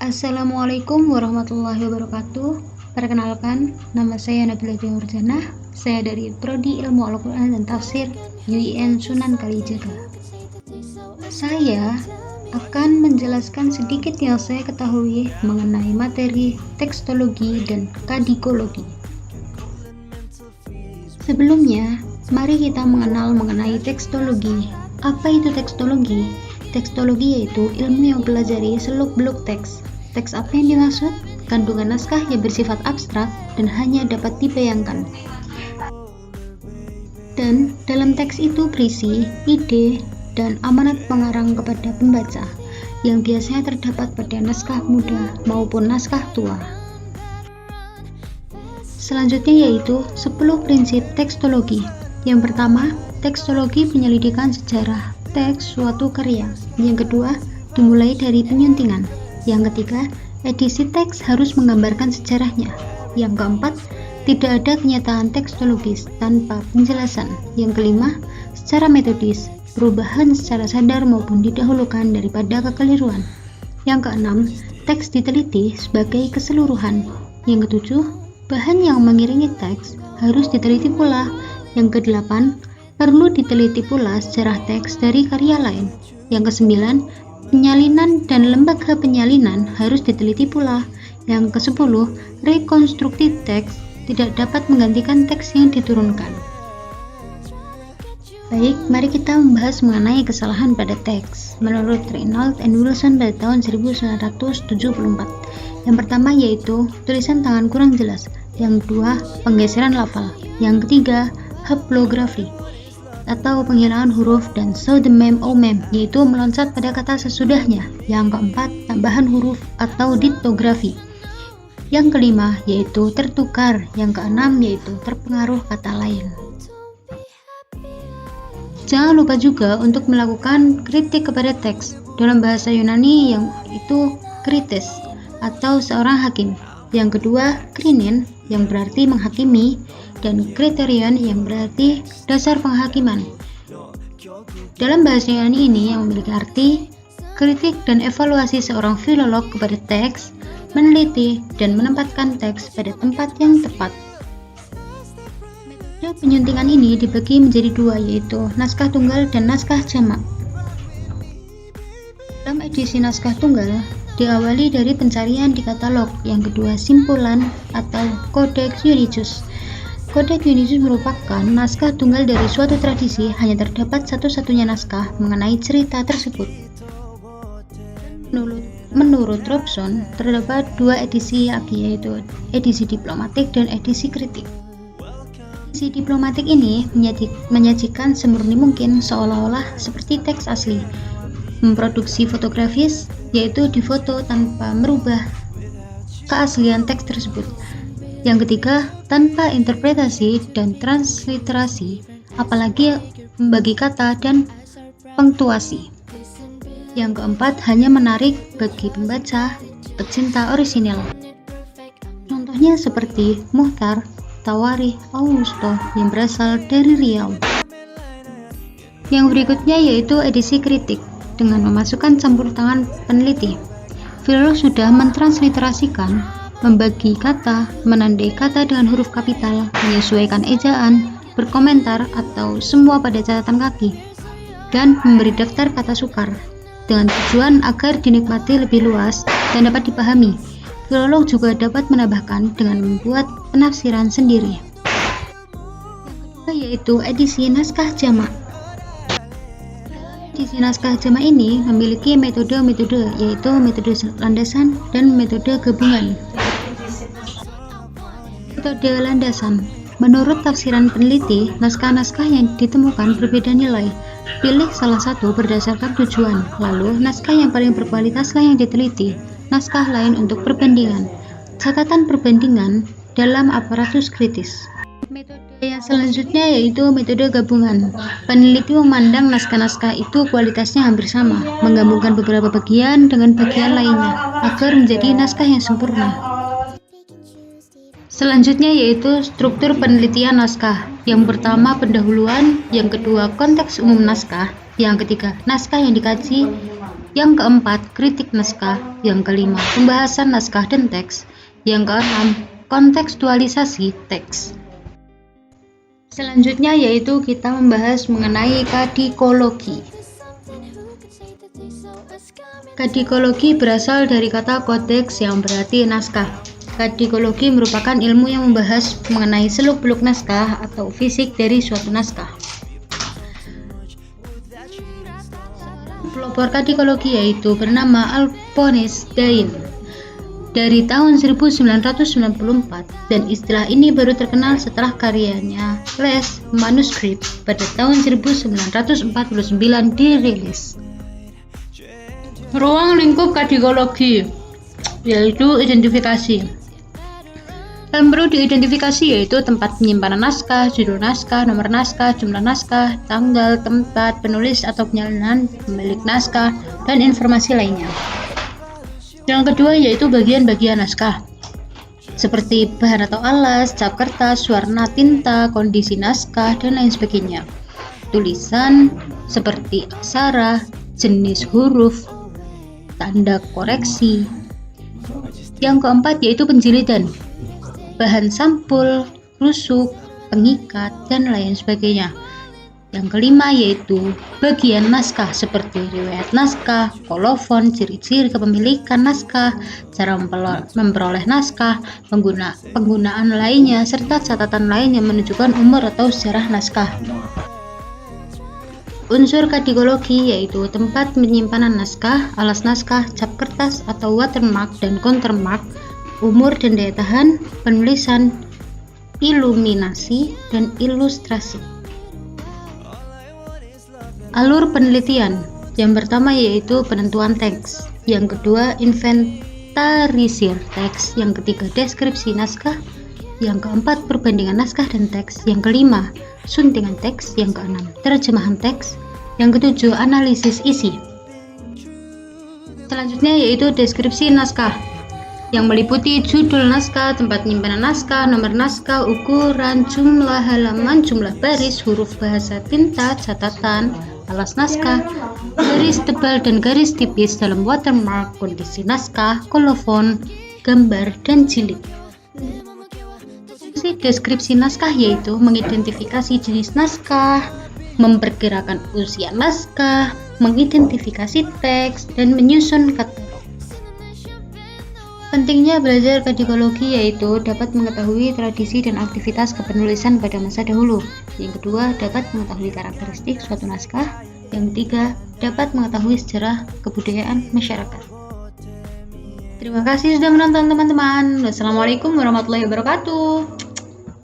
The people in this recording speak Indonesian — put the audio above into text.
Assalamualaikum warahmatullahi wabarakatuh. Perkenalkan, nama saya Nabila Nurjana. Saya dari Prodi Ilmu Al-Quran dan Tafsir UIN Sunan Kalijaga. Saya akan menjelaskan sedikit yang saya ketahui mengenai materi tekstologi dan kadikologi. Sebelumnya, mari kita mengenal mengenai tekstologi. Apa itu tekstologi? Tekstologi yaitu ilmu yang mempelajari seluk-beluk teks. Teks apa yang dimaksud? Kandungan naskah yang bersifat abstrak dan hanya dapat dibayangkan. Dan dalam teks itu berisi ide dan amanat pengarang kepada pembaca yang biasanya terdapat pada naskah muda maupun naskah tua. Selanjutnya yaitu 10 prinsip tekstologi. Yang pertama, tekstologi penyelidikan sejarah teks suatu karya. Yang kedua, dimulai dari penyuntingan. Yang ketiga, edisi teks harus menggambarkan sejarahnya. Yang keempat, tidak ada kenyataan tekstologis tanpa penjelasan. Yang kelima, secara metodis, perubahan secara sadar maupun didahulukan daripada kekeliruan. Yang keenam, teks diteliti sebagai keseluruhan. Yang ketujuh, bahan yang mengiringi teks harus diteliti pula. Yang kedelapan, perlu diteliti pula sejarah teks dari karya lain. Yang kesembilan, penyalinan dan lembaga penyalinan harus diteliti pula. Yang kesepuluh, rekonstruksi teks tidak dapat menggantikan teks yang diturunkan. Baik, mari kita membahas mengenai kesalahan pada teks. Menurut Reynolds and Wilson pada tahun 1974. Yang pertama yaitu tulisan tangan kurang jelas. Yang kedua, penggeseran lafal. Yang ketiga, haplografi atau penghilangan huruf dan saut mem o mem, yaitu meloncat pada kata sesudahnya. Yang keempat, tambahan huruf atau diktografi. Yang kelima yaitu tertukar. Yang keenam yaitu terpengaruh kata lain. Jangan lupa juga untuk melakukan kritik kepada teks. Dalam bahasa Yunani yang itu krites atau seorang hakim. Yang kedua, krinin yang berarti menghakimi, dan kriterion yang berarti dasar penghakiman. Dalam bahasa Yunani ini yang memiliki arti kritik dan evaluasi seorang filolog kepada teks, meneliti dan menempatkan teks pada tempat yang tepat. Metode penyuntingan ini dibagi menjadi dua, yaitu naskah tunggal dan naskah jamak. Dalam edisi naskah tunggal diawali dari pencarian di katalog, yang kedua simpulan atau Codex Iunicus. Codex Iunicus merupakan naskah tunggal dari suatu tradisi, hanya terdapat satu-satunya naskah mengenai cerita tersebut. Menurut Robson, terdapat dua edisi lagi, yaitu edisi diplomatik dan edisi kritik. Edisi diplomatik ini menyajikan semurni mungkin seolah-olah seperti teks asli, memproduksi fotografis, yaitu difoto tanpa merubah keaslian teks tersebut. Yang ketiga, tanpa interpretasi dan transliterasi, apalagi membagi kata dan pengtuasi. Yang keempat, hanya menarik bagi pembaca pecinta orisinal. Contohnya seperti Muhtar, Tawarikh Augusto yang berasal dari Riau. Yang berikutnya yaitu edisi kritik dengan memasukkan campur tangan peneliti. Filolog sudah mentransliterasikan, membagi kata, menandai kata dengan huruf kapital, menyesuaikan ejaan, berkomentar atau semua pada catatan kaki, dan memberi daftar kata sukar dengan tujuan agar dinikmati lebih luas dan dapat dipahami. Filolog juga dapat menambahkan dengan membuat penafsiran sendiri. Yang kedua yaitu edisi naskah jamak. Edisi naskah jamak ini memiliki metode-metode, yaitu metode landasan dan metode gabungan. Metode landasan. Menurut tafsiran peneliti, naskah-naskah yang ditemukan berbeda nilai. Pilih salah satu berdasarkan tujuan, lalu naskah yang paling berkualitaslah yang diteliti, naskah lain untuk perbandingan. Catatan perbandingan dalam aparatus kritis. Metode yang selanjutnya yaitu metode gabungan. Peneliti memandang naskah-naskah itu kualitasnya hampir sama, menggabungkan beberapa bagian dengan bagian lainnya agar menjadi naskah yang sempurna. Selanjutnya yaitu struktur penelitian naskah. Yang pertama pendahuluan, yang kedua konteks umum naskah, yang ketiga naskah yang dikaji, Yang keempat, kritik naskah. Yang kelima, pembahasan naskah dan teks. Yang keenam, kontekstualisasi teks. Selanjutnya yaitu kita membahas mengenai kadikologi. Kadikologi berasal dari kata kodeks yang berarti naskah. Kadikologi merupakan ilmu yang membahas mengenai seluk-beluk naskah atau fisik dari suatu naskah. Pelopor kadikologi yaitu bernama Alphonse Dain dari tahun 1994, dan istilah ini baru terkenal setelah karyanya Les Manuscripts pada tahun 1949 dirilis. Ruang lingkup kadikologi yaitu identifikasi. Yang perlu diidentifikasi yaitu tempat penyimpanan naskah, judul naskah, nomor naskah, jumlah naskah, tanggal, tempat, penulis atau penyalinan, pemilik naskah, dan informasi lainnya. Yang kedua yaitu bagian-bagian naskah, seperti bahan atau alas, cap kertas, warna tinta, kondisi naskah, dan lain sebagainya. Tulisan seperti aksara, jenis huruf, tanda koreksi. Yang keempat yaitu penjilidan, bahan sampul, rusuk, pengikat, dan lain sebagainya. Yang kelima yaitu bagian naskah seperti riwayat naskah, kolofon, ciri-ciri kepemilikan naskah, cara memperoleh naskah, penggunaan lainnya, serta catatan lain yang menunjukkan umur atau sejarah naskah. Unsur kadikologi yaitu tempat penyimpanan naskah, alas naskah, cap kertas atau watermark dan countermark, umur dan daya tahan, penulisan, iluminasi, dan ilustrasi. Alur penelitian. Yang pertama yaitu penentuan teks, yang kedua inventarisir teks, yang ketiga deskripsi naskah, yang keempat perbandingan naskah dan teks, yang kelima suntingan teks, yang keenam terjemahan teks, yang ketujuh analisis isi. Selanjutnya yaitu deskripsi naskah, yang meliputi judul naskah, tempat penyimpanan naskah, nomor naskah, ukuran, jumlah halaman, jumlah baris, huruf bahasa tinta, catatan, alas naskah, garis tebal dan garis tipis dalam watermark, kondisi naskah, kolofon, gambar, dan jilid. Fungsi deskripsi naskah yaitu mengidentifikasi jenis naskah, memperkirakan usia naskah, mengidentifikasi teks, dan menyusun katalog. Pentingnya belajar kadikologi yaitu dapat mengetahui tradisi dan aktivitas kepenulisan pada masa dahulu. Yang kedua, dapat mengetahui karakteristik suatu naskah. Yang ketiga, dapat mengetahui sejarah kebudayaan masyarakat. Terima kasih sudah menonton teman-teman. Wassalamualaikum warahmatullahi wabarakatuh.